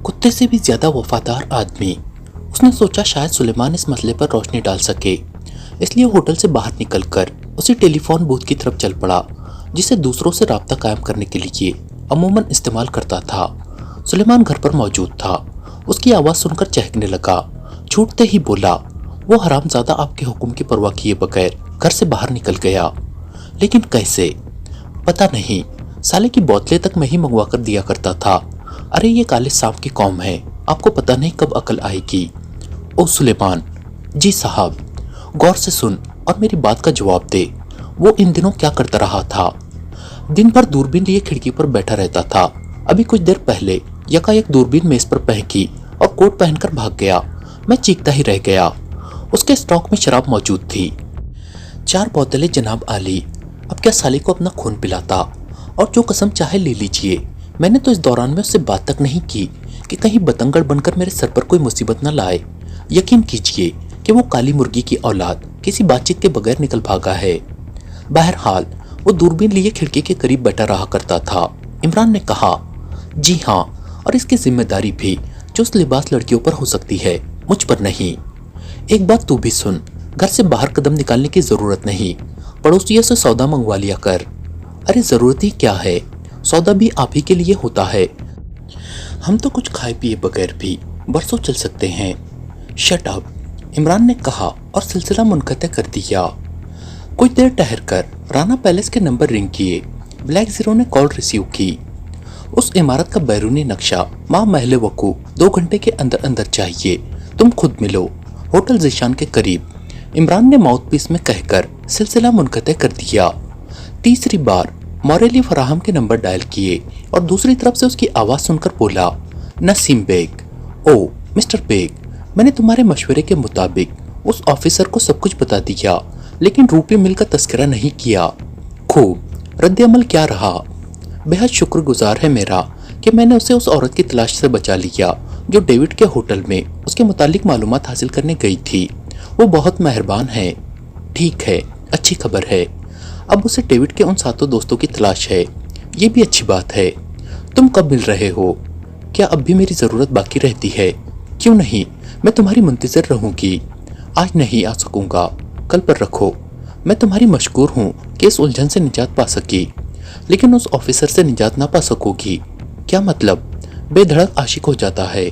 कुत्ते से भी ज्यादा वफादार आदमी। उसने सोचा शायद सुलेमान इस मसले पर रोशनी डाल सके, इसलिए होटल से बाहर निकलकर उसी टेलीफोन बूथ की तरफ चल पड़ा जिसे दूसरों से राब्ता कायम करने के लिए अमूमन इस्तेमाल करता था। सुलेमान घर पर मौजूद था। उसकी आवाज़ सुनकर चहकने लगा। छूटते ही बोला, वो हरामजादा आपके हुक्म की परवाह किए बगैर घर से बाहर निकल गया। लेकिन कैसे? पता नहीं, साले की बोतलें तक मैं ही मंगवा कर दिया करता था। अरे ये काले सांप की कौम है, आपको पता नहीं कब अकल आएगी। ओ सुलेमान। जी साहब। गौर से सुन और मेरी बात का जवाब दे। वो इन दिनों क्या करता रहा था? दिन भर दूरबीन लिए खिड़की पर बैठा रहता था। अभी कुछ देर पहले यकायक दूरबीन मेज पर फेंकी और कोट पहनकर भाग गया। मैं चीखता ही रह गया। उसके स्टॉक में शराब मौजूद थी। 4 बोतलें जनाब आली। अब क्या साले को अपना खून पिलाता? और जो कसम चाहे ले लीजिए, मैंने तो इस दौरान में उससे बात तक नहीं की कि कहीं बतंगड़ बनकर मेरे सर पर कोई मुसीबत न लाए। यकीन कीजिए कि वो काली मुर्गी की औलाद किसी बातचीत के बगैर निकल भागा है। बहरहाल वो दूरबीन लिए खिड़की के करीब बैठा रहा करता था। इमरान ने कहा, जी हाँ, और इसकी जिम्मेदारी भी जो उस लिबास लड़कियों पर हो सकती है, मुझ पर नहीं। एक बात तू भी सुन, घर से बाहर कदम निकालने की जरूरत नहीं। पड़ोसियों से सौदा मंगवा लिया कर। अरे जरूरत ही क्या है, सौदा भी आप ही के लिए होता है। हम तो कुछ खाए पिए बगैर भी बरसों चल सकते हैं। शट अप, इमरान ने कहा और सिलसिला मुनक़ते कर दिया। कुछ देर ठहरकर राना पैलेस के नंबर रिंग किए। ब्लैक जीरो ने कॉल रिसीव की। उस इमारत का बैरूनी नक्शा माँ महल वकू 2 घंटे के अंदर अंदर चाहिए। तुम खुद मिलो, होटल ज़ीशान के करीब। इमरान ने माउथपीस में कहकर सिलसिला मुनक़ते कर दिया। तीसरी बार मौरेली फराहम के नंबर डायल किए और दूसरी तरफ से उसकी आवाज़ सुनकर बोला, नसीम बेग। ओ मिस्टर बेग, मैंने तुम्हारे मशवरे के मुताबिक उस ऑफिसर को सब कुछ बता दिया, लेकिन रूपी मिल का तस्करा नहीं किया। खूब, रद्द-ए-अमल क्या रहा? बेहद शुक्रगुजार है मेरा कि मैंने उसे उस औरत की तलाश से बचा लिया जो डेविड के होटल में उसके मुतालिक मालूमात हासिल करने गई थी। वो बहुत मेहरबान है। ठीक है, अच्छी खबर है। अब उसे डेविड के उन 7 दोस्तों की तलाश है। ये भी अच्छी बात है। तुम कब मिल रहे हो? क्या अब भी मेरी ज़रूरत बाकी रहती है? क्यों नहीं, मैं तुम्हारी मुंतज़िर रहूँगी। आज नहीं आ सकूँगा, कल पर रखो। मैं तुम्हारी मशकूर हूँ कि इस उलझन से निजात पा सकी, लेकिन उस ऑफिसर से निजात ना पा सकोगी। क्या मतलब? बेधड़क आशिक हो जाता है।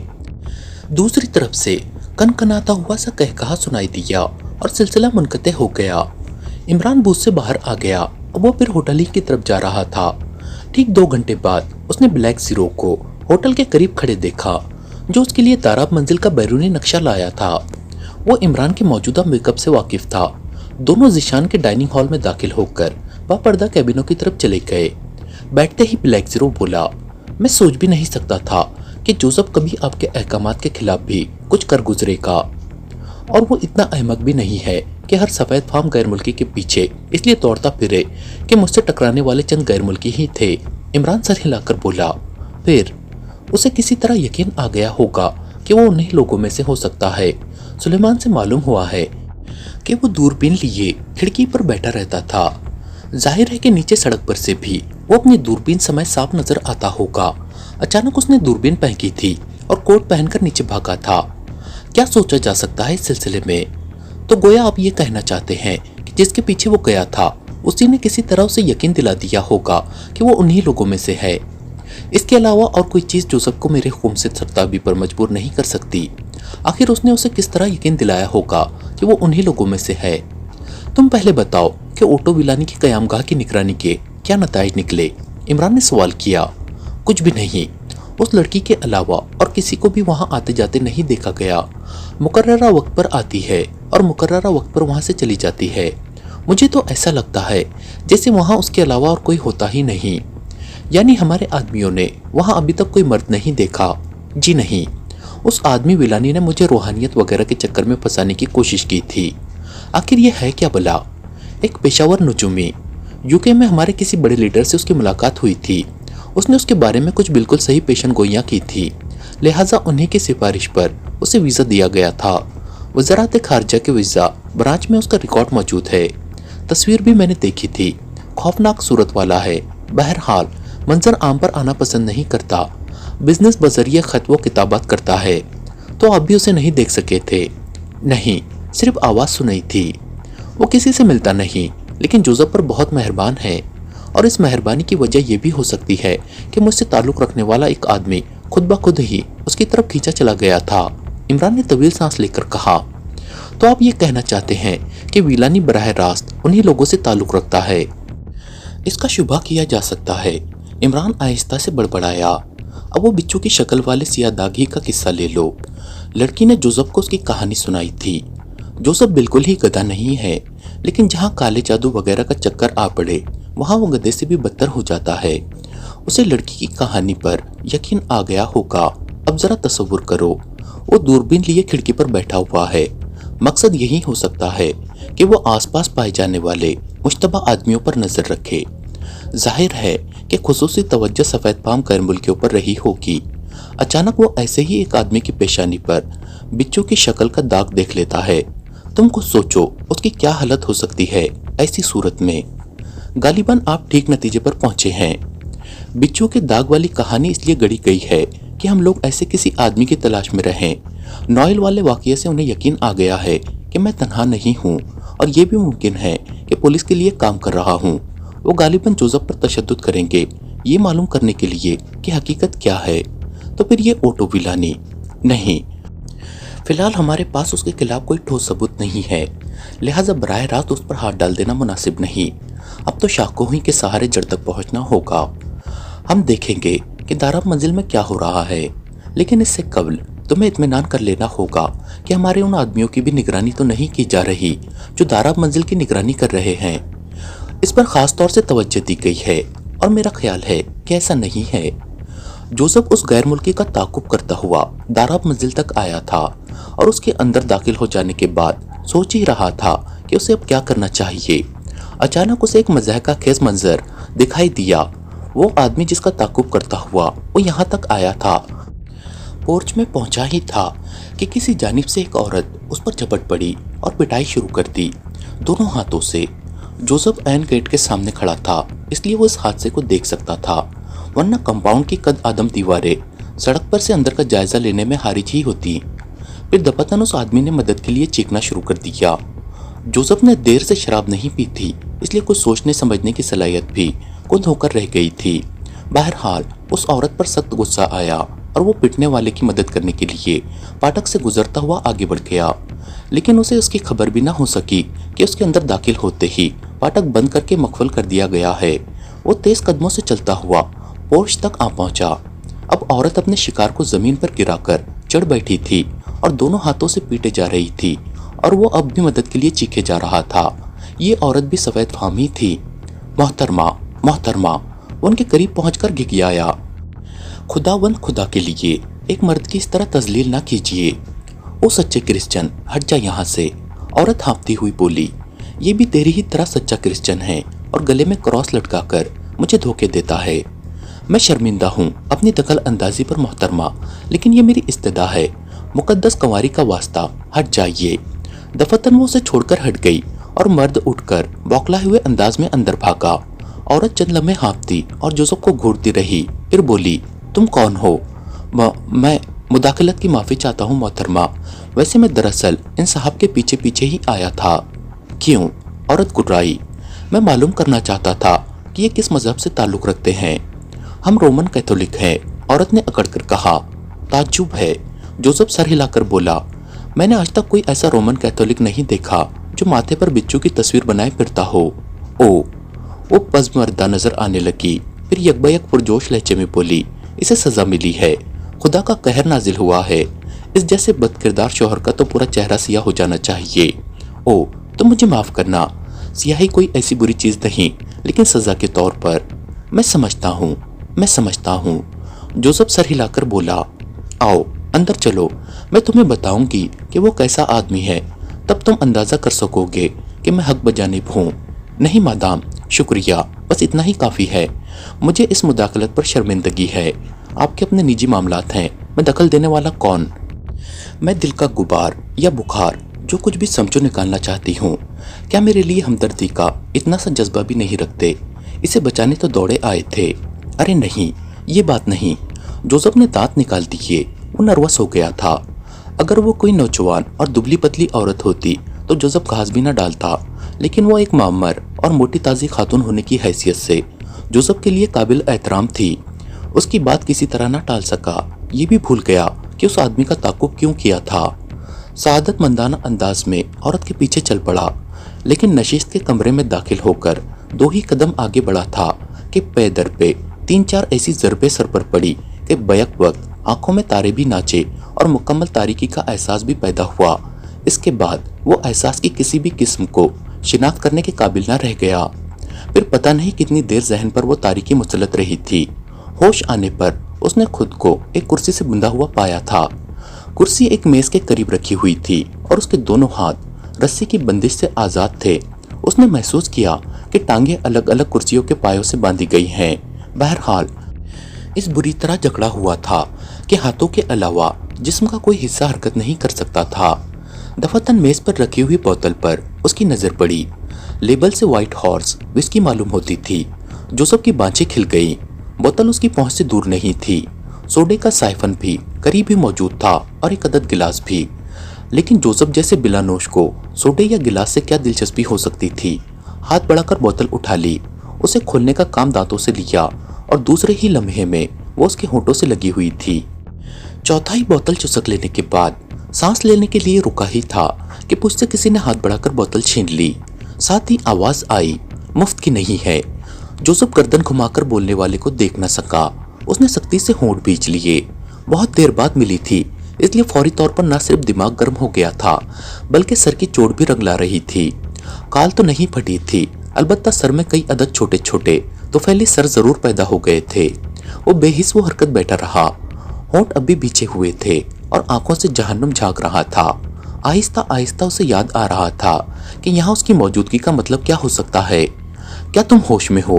दूसरी तरफ से कनकनाता हुआ सा कहकहा सुनाई दिया और सिलसिला मुनक़ते हो गया। इमरान बूथ से बाहर आ गया। अब वो फिर होटल ही की तरफ जा रहा था। ठीक 2 घंटे बाद उसने ब्लैक जीरो को होटल के करीब खड़े देखा, जो उसके लिए ताराब मंजिल का बैरूनी नक्शा लाया था। वो इमरान के मौजूदा मेकअप से वाकिफ था। दोनों ज़ीशान के डाइनिंग हॉल में दाखिल होकर बापर्दा कैबिनों की तरफ चले गए। बैठते ही ब्लैक जीरो बोला, मैं सोच भी नहीं सकता था कि जोसेफ कभी आपके अहकामात के खिलाफ भी कुछ कर गुजरेगा। और वो इतना अहमक भी नहीं है कि हर सफ़ेद फार्म गैर मुल्की के पीछे इसलिए दौड़ता फिरे कि मुझसे टकराने वाले चंद गैर मुल्की ही थे। इमरान सर हिलाकर बोला। फिर उसे किसी तरह यकीन आ गया होगा कि वो उन्हीं लोगों में से हो सकता है। सुलेमान से मालूम हुआ है कि वो दूरबीन लिए खिड़की पर बैठा रहता था। जाहिर है कि नीचे सड़क पर से भी वो अपनी दूरबीन समय साफ नजर आता होगा। अचानक उसने दूरबीन पहनी थी और कोट पहनकर नीचे भागा था। क्या सोचा जा सकता है इस सिलसिले में? तो गोया आप ये कहना चाहते हैं कि जिसके पीछे वो गया था उसी ने किसी तरह उसे यकीन दिला दिया होगा कि वो उन्हीं लोगों में से है। इसके अलावा और कोई चीज़ जोसेफ को मेरे हुक्म से सरताबी पर मजबूर नहीं कर सकती। आखिर उसने उसे किस तरह यकीन दिलाया होगा कि वो उन्हीं लोगों में से है? तुम पहले बताओ कि ओटो विलानी की कयामगाह की निगरानी के क्या नताइज निकले? इमरान ने सवाल किया। कुछ भी नहीं। उस लड़की के अलावा और किसी को भी वहां आते जाते नहीं देखा गया। मुकर्ररा वक्त पर आती है और मुकर्ररा वक्त पर वहां से चली जाती है। मुझे तो ऐसा लगता है जैसे वहां उसके अलावा और कोई होता ही नहीं। यानी हमारे आदमियों ने वहां अभी तक कोई मर्द नहीं देखा। जी नहीं, उस आदमी विलानी ने मुझे रूहानियत वगैरह के चक्कर में फंसाने की कोशिश की थी। आखिर ये है क्या भला? एक पेशावर नजूमी। यूके में हमारे किसी बड़े लीडर से उसकी मुलाकात हुई थी। उसने उसके बारे में कुछ बिल्कुल सही पेशन गोइयाँ की थी, लिहाजा उन्हीं की सिफारिश पर उसे वीज़ा दिया गया था। वज़ारत खारजा के वीज़ा ब्रांच में उसका रिकॉर्ड मौजूद है। तस्वीर भी मैंने देखी थी, खौफनाक सूरत वाला है। बहरहाल मंजर आम पर आना पसंद नहीं करता। बिजनेस बजरिए खत वो किताबात करता है, तो आप भी उसे नहीं देख सके थे? नहीं, सिर्फ आवाज़ सुनाई थी। वो किसी से मिलता नहीं, लेकिन जोसेफ पर बहुत मेहरबान है, और इस मेहरबानी की वजह यह भी हो सकती है कि मुझसे ताल्लुक़ रखने वाला एक आदमी खुद ब खुद ही उसकी तरफ खींचा चला गया था। इमरान ने तवील सांस लेकर कहा, तो आप ये कहना चाहते हैं कि वीलानी बराह रास्त उन्हीं लोगों से ताल्लुक़ रखता है? इसका शुबा किया जा सकता है। इमरान आहिस्ता से बड़बड़ाया। अब वो बिच्छू की शक्ल वाले सियादागी का किस्सा ले लो। लड़की ने जोसेफ को उसकी कहानी सुनाई थी। जोसेफ बिल्कुल ही गधा नहीं है, लेकिन जहाँ काले जादू वगैरह का चक्कर आ पड़े वहाँ वो गधे से भी बदतर हो जाता है। उसे लड़की की कहानी पर यकीन आ गया होगा। अब जरा तसव्वुर करो, वो दूरबीन लिए खिड़की पर बैठा हुआ है। मकसद यही हो सकता है कि वो आसपास पाए जाने वाले मुश्तबा आदमियों पर नजर रखे। जाहिर है कि खुसूसी तवज्जो सफेद पाम गैर मुल्कियों पर रही होगी। अचानक वो ऐसे ही एक आदमी की पेशानी पर बिच्छू की शक्ल का दाग देख लेता है। तुम कुछ सोचो उसकी क्या हालत हो सकती है ऐसी सूरत में। गालिबन आप ठीक नतीजे पर पहुंचे हैं। बिच्छू के दाग वाली कहानी इसलिए गढ़ी गई है कि हम लोग ऐसे किसी आदमी की तलाश में रहें। नॉयल वाले वाकये से उन्हें यकीन आ गया है कि मैं तन्हा नहीं हूँ, और ये भी मुमकिन है कि पुलिस के लिए काम कर रहा हूँ। वो गालिबन जोसेफ पर तशद्दुद करेंगे ये मालूम करने के लिए कि हकीकत क्या है। तो फिर ये ओटो विलानी नहीं। फिलहाल हमारे पास उसके खिलाफ कोई ठोस सबूत नहीं है, लिहाजा बराह रास्त उस पर हाथ डाल देना मुनासिब नहीं। अब तो शाकोही के सहारे जड़ तक पहुंचना होगा। हम देखेंगे कि दाराब मंजिल में क्या हो रहा है, लेकिन इससे कबल तुम्हें इत्मीनान कर लेना होगा कि हमारे उन आदमियों की भी निगरानी तो नहीं की जा रही जो दाराब मंजिल की निगरानी कर रहे हैं। इस पर खास तौर से तवज्जो दी गई है, और मेरा ख्याल है कि ऐसा नहीं है। जोसेफ उस गैर मुल्की का ताकुब करता हुआ दाराब मंजिल तक आया था, और उसके अंदर दाखिल हो जाने के बाद सोच ही रहा था कि उसे अब क्या करना चाहिए। अचानक उसे एक मज़ाहिका खेज मंजर दिखाई दिया। वो आदमी जिसका ताकुब करता हुआ वो यहाँ तक आया था, पोर्च में पहुंचा ही था कि किसी जानिब से एक औरत उस पर झपट पड़ी और पिटाई शुरू कर दी दोनों हाथों से। जोसेफ ऐन गेट के सामने खड़ा था, इसलिए वो इस हादसे को देख सकता था, वरना कंपाउंड की कद आदम दीवारें सड़क पर से अंदर का जायजा लेने में हारिज ही होती। फिर दफतन उस आदमी ने मदद के लिए चीखना शुरू कर दिया। जोसेफ ने देर से शराब नहीं पी थी, इसलिए कुछ सोचने समझने की सलाहियत भी कुंद होकर रह गई थी। बहरहाल उस औरत पर सख्त गुस्सा आया, और वो पिटने वाले की मदद करने के लिए फाटक से गुजरता हुआ आगे बढ़ गया, लेकिन उसे उसकी खबर भी न हो सकी कि उसके अंदर दाखिल होते ही फाटक बंद करके मखफल कर दिया गया है। वो तेज कदमों से चलता हुआ पोर्च तक आ पहुंचा। अब औरत अपने शिकार को जमीन पर गिराकर चढ़ बैठी थी और दोनों हाथों से पीटे जा रही थी, और वो अब भी मदद के लिए चीखे जा रहा था। ये औरत भी सफेद फामी थी। मोहतरमा, मोहतरमा, वो उनके करीब पहुंचकर घिघियाया। खुदावंद खुदा के लिए एक मर्द की इस तरह तजलील ना कीजिए। ओ सच्चे क्रिश्चियन, हट जा यहाँ से। औरत हाँफती हुई बोली, ये भी तेरी ही तरह सच्चा क्रिश्चियन है और गले में क्रॉस लटकाकर मुझे धोखे देता है। मैं शर्मिंदा हूँ अपनी दखल अंदाजी पर मोहतरमा, लेकिन ये मेरी इस्तेदा है। मुकद्दस कंवारी का वास्ता, हट जाइए। दफतन वो उसे छोड़कर हट गई और मर्द उठकर बौखलाए हुए अंदाज में अंदर भागा। औरत चंद लम्हे हाँफती और जोसेफ को घूरती रही, फिर बोली, तुम कौन हो? मैं मुदाखलत की माफ़ी चाहता हूँ मोहतरमा, वैसे मैं दरअसल इन साहब के पीछे पीछे ही आया था। क्यों? औरत गुर्राई। मैं मालूम करना चाहता था कि ये किस मजहब से ताल्लुक़ रखते हैं। हम रोमन कैथोलिक हैं, औरत ने अकड़ कर कहा। ताज्जुब है। जोसेफ सर हिलाकर बोला, मैंने आज तक कोई ऐसा रोमन कैथोलिक नहीं देखा जो माथे पर बिच्छू की तस्वीर बनाए फिरता हो। ओ, वो पज़मर्दा नजर आने लगी, फिर यकबयक पुरजोश लहजे में बोली, इसे सजा मिली है, खुदा का कहर नाजिल हुआ है। इस जैसे बदकिरदार शोहर का तो पूरा चेहरा सियाह हो जाना चाहिए। ओ, तुम मुझे माफ़ करना, सियाही कोई ऐसी बुरी चीज़ नहीं, लेकिन सज़ा के तौर पर। मैं समझता हूँ, मैं समझता हूँ। जोसेफ सर हिलाकर बोला, आओ अंदर चलो, मैं तुम्हें बताऊंगी कि वो कैसा आदमी है, तब तुम अंदाज़ा कर सकोगे कि मैं हक बजानिब हूँ। नहीं मादाम, शुक्रिया, बस इतना ही काफ़ी है। मुझे इस मुदाखलत पर शर्मिंदगी है। आपके अपने निजी मामलात हैं, मैं दखल देने वाला कौन? मैं दिल का गुबार या बुखार जो कुछ भी समझो निकालना चाहती हूँ। क्या मेरे लिए हमदर्दी का इतना सा जज्बा भी नहीं रखते? इसे बचाने तो दौड़े आए थे। अरे नहीं, ये बात नहीं। जोसेफ ने दांत निकाल दिए। वो नर्वस हो गया था। अगर वो कोई नौजवान और दुबली पतली औरत होती तो जोसेफ घास भी न डालता, लेकिन वो एक मामर और मोटी ताजी खातून होने की हैसियत से जोसेफ के लिए काबिल एहतराम थी। उसकी बात किसी तरह न टाल सका। ये भी भूल गया कि उस आदमी का ताक़ुब क्यों किया था। सआदतमंदाना अंदाज में औरत के पीछे चल पड़ा, लेकिन नशिस्त के कमरे में दाखिल होकर 2 ही कदम आगे बढ़ा था कि पे दर पे 3-4 ऐसी ज़रबे सर पर पड़ी कि बैक वक्त आंखों में तारे भी नाचे और मुकम्मल तारीकी का एहसास भी पैदा हुआ। इसके बाद वो एहसास की किसी भी किस्म को शिनाख्त करने के काबिल न रह गया। फिर पता नहीं कितनी देर जहन पर वो तारीकी मुसलत रही थी। होश आने पर उसने खुद को एक कुर्सी से बंधा हुआ पाया था। कुर्सी एक मेज के करीब रखी हुई थी और उसके दोनों हाथ रस्सी की बंदिश से आज़ाद थे। उसने महसूस किया कि टांगे अलग अलग कुर्सियों के पायों से बांधी गई हैं। बहरहाल इस बुरी तरह जकड़ा हुआ था कि हाथों के अलावा जिस्म का कोई हिस्सा हरकत नहीं कर सकता था। दफातन मेज पर रखी हुई बोतल पर उसकी नज़र पड़ी। लेबल से व्हाइट हॉर्स विस्की मालूम होती थी। जोसेफ की बाँछें खिल गईं। बोतल उसकी पहुंच से दूर नहीं थी। सोडे का साइफन भी करीब ही मौजूद था और एक अदद गिलास भी, लेकिन जोसेफ जैसे बिलानोश को सोडे या गिलास से क्या दिलचस्पी हो सकती थी। हाथ बढ़ाकर बोतल उठा ली। उसे खोलने का काम दांतों से लिया और दूसरे ही लम्हे में वो उसके होंठों से लगी हुई थी। चौथाई बोतल चुसक लेने के बाद सांस लेने के लिए रुका ही था कि मुझसे किसी ने हाथ बढ़ाकर बोतल छीन ली। साथ ही आवाज आई, मुफ्त की नहीं है। जोसेफ गर्दन घुमाकर बोलने वाले को देख न सका। उसने सख्ती से होंठ भींच लिए। बहुत देर बाद मिली थी, इसलिए फौरी तौर पर न सिर्फ दिमाग गर्म हो गया था बल्कि सर की चोट भी रंगला रही थी। काल तो नहीं फटी थी, अलबत्ता सर में कई अदद छोटे छोटे तो फैली सर जरूर पैदा हो गए थे। वो बेहिस वो हरकत बैठा रहा। होंठ अब भी भींचे हुए थे और आंखों से जहन्नुम झांक रहा था। आहिस्ता आहिस्ता उसे याद आ रहा था कि यहाँ उसकी मौजूदगी का मतलब क्या हो सकता है। क्या तुम होश में हो?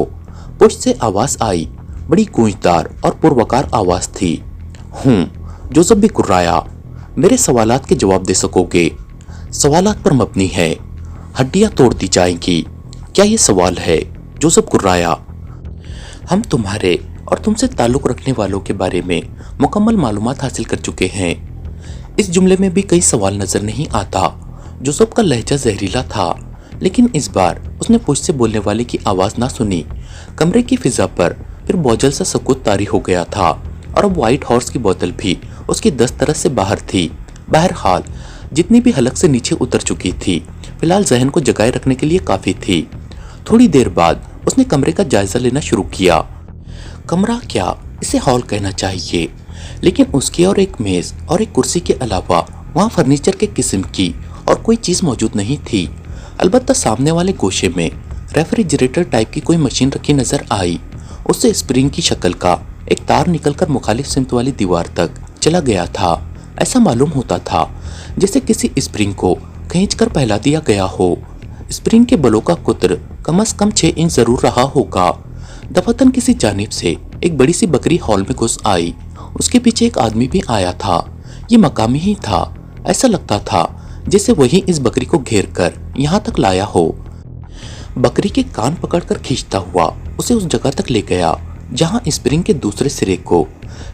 पुष्ट से आवाज आई। बड़ी गूंजदार और पुरवकार आवाज थी। जोसेफ भी कुर्राया। मेरे सवालात के जवाब दे सकोगे? सवालात पर मबनी है। हड्डियां तोड़ दी जाएंगी। क्या ये सवाल है? जोसेफ कुर्राया। हम तुम्हारे और तुमसे ताल्लुक रखने वालों के बारे में मुकम्मल मालूमात हासिल कर चुके हैं। इस जुमले में भी कई सवाल नजर नहीं आता। जोसेफ का लहजा जहरीला था, लेकिन इस बार उसने पुष्ट से बोलने वाले की आवाज ना सुनी। कमरे की फिजा पर फिर बोझल सा सकूत तारी हो गया था और अब व्हाइट हॉर्स की बोतल भी उसकी दस्तरस से बाहर थी। बहरहाल जितनी भी हलक से नीचे उतर चुकी थी, फिलहाल जहन को जगाए रखने के लिए काफी थी। थोड़ी देर बाद उसने कमरे का जायजा लेना शुरू किया। कमरा क्या, इसे हॉल कहना चाहिए, लेकिन उसकी और एक मेज और एक कुर्सी के अलावा वहाँ फर्नीचर के किस्म की और कोई चीज मौजूद नहीं थी। अलबत्ता सामने वाले गोशे में रेफ्रिजरेटर टाइप की कोई मशीन रखी नजर आई। उससे स्प्रिंग की शक्ल का एक तार निकलकर मुखालिफ सिमत वाली दीवार तक चला गया था। ऐसा मालूम होता था जैसे किसी स्प्रिंग को खींचकर फैला दिया गया हो। स्प्रिंग के बलों का कुत्र कम से कम 6 इंच जरूर रहा होगा। दफातन किसी जानिब से एक बड़ी सी बकरी हॉल में घुस आई। उसके पीछे एक आदमी भी आया था। ये मकामी ही था। ऐसा लगता था जैसे वही इस बकरी को घेर कर यहाँ तक लाया हो। बकरी के कान पकड़कर खींचता हुआ उसे उस जगह तक ले गया जहां स्प्रिंग के दूसरे सिरे को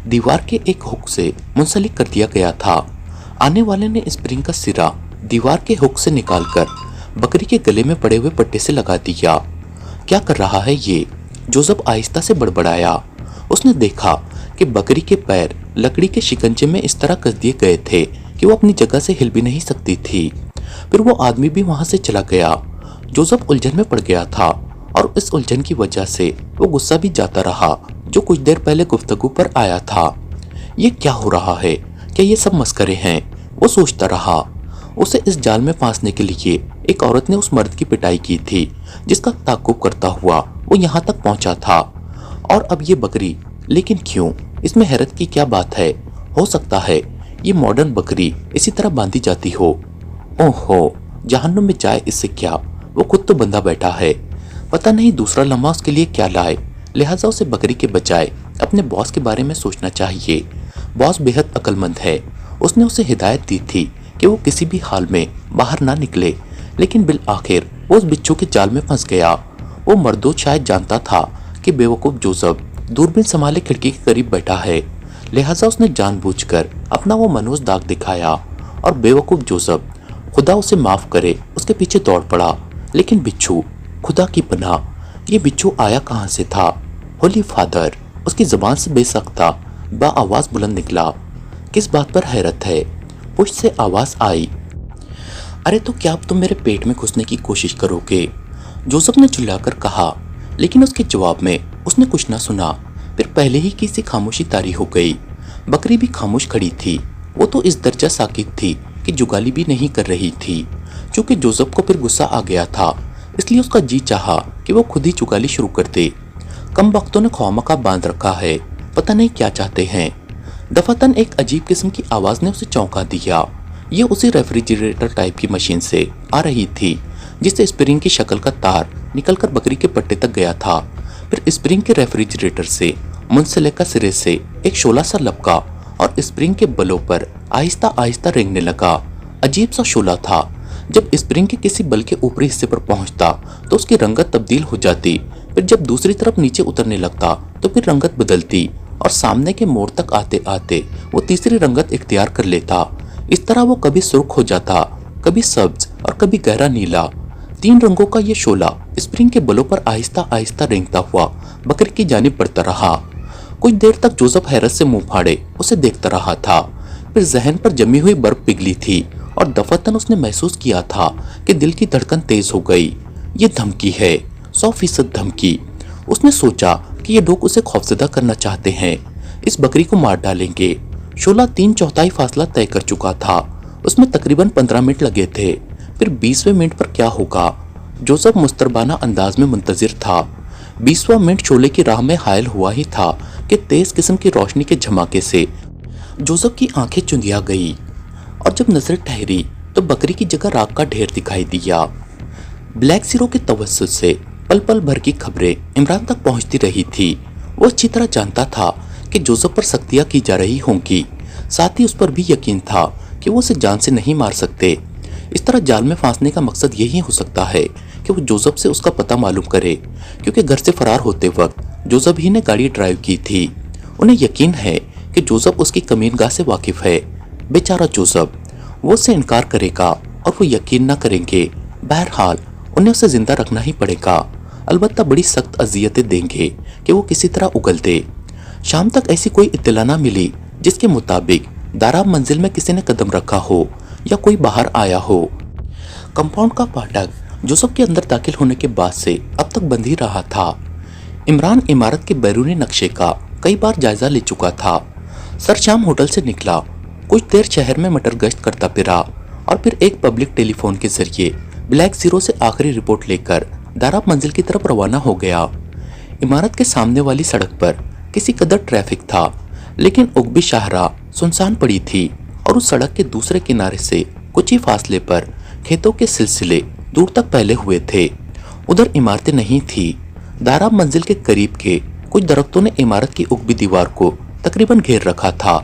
दीवार के एक हुक से मुंसलिक कर दिया गया था। आने वाले ने स्प्रिंग का सिरा दीवार के हुक से निकालकर बकरी के गले में पड़े हुए पट्टे से लगा दिया। क्या कर रहा है ये? जोसेफ आहिस्ता से बड़बड़ाया। उसने देखा कि बकरी के पैर लकड़ी के शिकंजे में इस तरह कस दिए गए थे कि वो अपनी जगह से हिल भी नहीं सकती थी। फिर वो आदमी भी वहां से चला गया। जोसेफ उलझन में पड़ गया था और इस उलझन की वजह से वो गुस्सा भी जाता रहा जो कुछ देर पहले गुफ्तगू पर आया था। ये क्या हो रहा है? क्या ये सब मस्करे हैं? वो सोचता रहा। उसे इस जाल में फांसने के लिए एक औरत ने उस मर्द की पिटाई की थी जिसका ताक़ुब करता हुआ वो यहाँ तक पहुंचा था। और अब ये बकरी, लेकिन क्यों? इसमें हैरत की क्या बात है? हो सकता है ये मॉडर्न बकरी इसी तरह बांधी जाती हो। ओहो, जहन्नुम में जाए इससे क्या, वो खुद तो बंधा बैठा है। पता नहीं दूसरा लम्हा उसके लिए क्या लाए। लिहाजा उसे बकरी के बजाय अपने बॉस के बारे में सोचना चाहिए। बॉस बेहद अक्लमंद है। उसने उसे हिदायत दी थी कि वो किसी भी हाल में बाहर ना निकले, लेकिन बिल आखिर वो उस बिच्छू के जाल में फंस गया। वो मर्दों शायद जानता था कि बेवकूफ जोसेफ दूरबीन संभाले खिड़की के करीब बैठा है, लिहाजा उसने जानबूझकर अपना वो मनोज दाग दिखाया और बेवकूफ जोसेफ, खुदा उसे माफ करे, उसके पीछे दौड़ पड़ा। लेकिन बिच्छू, खुदा की पनाह, ये बिच्छू आया कहाँ से था? होली फादर, उसकी जुबान से बेसख्ता बा आवाज बुलंद निकला। किस बात पर हैरत है? पुश से आवाज आई। अरे तो क्या अब तुम मेरे पेट में घुसने की कोशिश करोगे? जोसेफ ने चिल्लाकर कहा, लेकिन उसके जवाब में उसने कुछ ना सुना। फिर पहले ही किसी खामोशी तारी हो गई। बकरी भी खामोश खड़ी थी। वो तो इस दर्जा साकित थी कि जुगाली भी नहीं कर रही थी। क्योंकि जोसेफ को फिर गुस्सा आ गया था, इसलिए उसका जी चाहा कि वो खुद ही जुगाली शुरू कर दे। कम वक्तों ने ख्वामा बांध रखा है, पता नहीं क्या चाहते हैं। दफातन एक अजीब किस्म की आवाज ने उसे चौंका दिया। ये उसी रेफ्रिजरेटर टाइप की मशीन से आ रही थी, जिससे स्प्रिंग की शक्ल का तार निकलकर बकरी के पट्टे तक गया था। फिर स्प्रिंग के रेफ्रिजरेटर से मुंसलिका का सिरे से एक शोला सा लपका और स्प्रिंग के बलों पर आहिस्ता आहिस्ता रेंगने लगा। अजीब सा शोला था। जब स्प्रिंग के किसी बल के ऊपरी हिस्से पर पहुंचता तो उसकी रंगत तब्दील हो जाती। फिर जब दूसरी तरफ नीचे उतरने लगता तो फिर रंगत बदलती और सामने के मोड़ तक आते आते वो तीसरी रंगत इख्तियार कर लेता। इस तरह वो कभी सुर्ख हो जाता, कभी सब्ज और कभी गहरा नीला। 3 रंगों का ये शोला स्प्रिंग के बलों पर आहिस्ता आहिस्ता रेंगता हुआ बकरी की जानिब बढ़ता रहा। कुछ देर तक जोसेफ हैरत से मुंह फाड़े उसे देखता रहा था। फिर जहन पर जमी हुई बर्फ पिघली थी और दफातन उसने महसूस किया था कि दिल की धड़कन तेज हो गई। ये धमकी है, 100% धमकी। उसने सोचा कि ये लोग उसे खौफजदा करना चाहते हैं, इस बकरी को मार डालेंगे। शोला 3/4 फासला तय कर चुका था। उसमें तकरीबन 15 मिनट लगे थे। फिर 20वें मिनट पर क्या होगा? जोसेफ मुस्तरबाना अंदाज में मुंतजिर था। 20वां मिनट शोले की राह में हायल हुआ ही था कि तेज किस्म की रोशनी के झमाके से जोसेफ की आंखें चुंधिया गई और जब नजर ठहरी तो बकरी की जगह राख का ढेर दिखाई दिया। ब्लैक जीरो के तवज्जुह से पल पल भर की खबरें इमरान तक पहुंचती रही थी। वो अच्छी तरह जानता था कि जोसेफ पर सख्तियां की जा रही होंगी। साथ ही उस पर भी यकीन था कि वो उसे जान से नहीं मार सकते। इस तरह जाल में फांसने का मकसद यही हो सकता है कि वो जोसेफ से उसका पता मालूम करे, क्योंकि घर से फरार होते वक्त जोसेफ ही ने गाड़ी ड्राइव की थी। उन्हें यकीन है कि जोसेफ उसकी कमीनगाह से वाकिफ है। बेचारा जोसेफ, वो उससे इनकार करेगा और वो यकीन न करेंगे। बहरहाल उन्हें उसे जिंदा रखना ही पड़ेगा। अलबत्ता बड़ी सख्त अजियतें देंगे कि वो किसी तरह उगल दे। शाम तक ऐसी कोई इत्तला ना मिली जिसके मुताबिक दाराब मंजिल में किसी ने कदम रखा हो या कोई बाहर आया हो। कंपाउंड का फाटक जोसेफ के अंदर दाखिल होने के बाद से अब तक बंद ही रहा था। इमरान इमारत के बैरूनी नक्शे का कई बार जायजा ले चुका था। सर शाम होटल से निकला, कुछ देर शहर में मटर गश्त करता फिरा और फिर एक पब्लिक टेलीफोन के जरिए ब्लैक जीरो से आखिरी रिपोर्ट लेकर दाराब मंजिल की तरफ रवाना हो गया। इमारत के सामने वाली सड़क पर किसी कदर ट्रैफिक था, लेकिन उगबी शाहराह सुनसान पड़ी थी और उस सड़क के दूसरे किनारे से कुछ ही फासले पर खेतों के सिलसिले दूर तक फैले हुए थे। उधर इमारतें नहीं थी। दाराब मंजिल के करीब के कुछ दरख्तों ने इमारत की उगबी दीवार को तकरीबन घेर रखा था।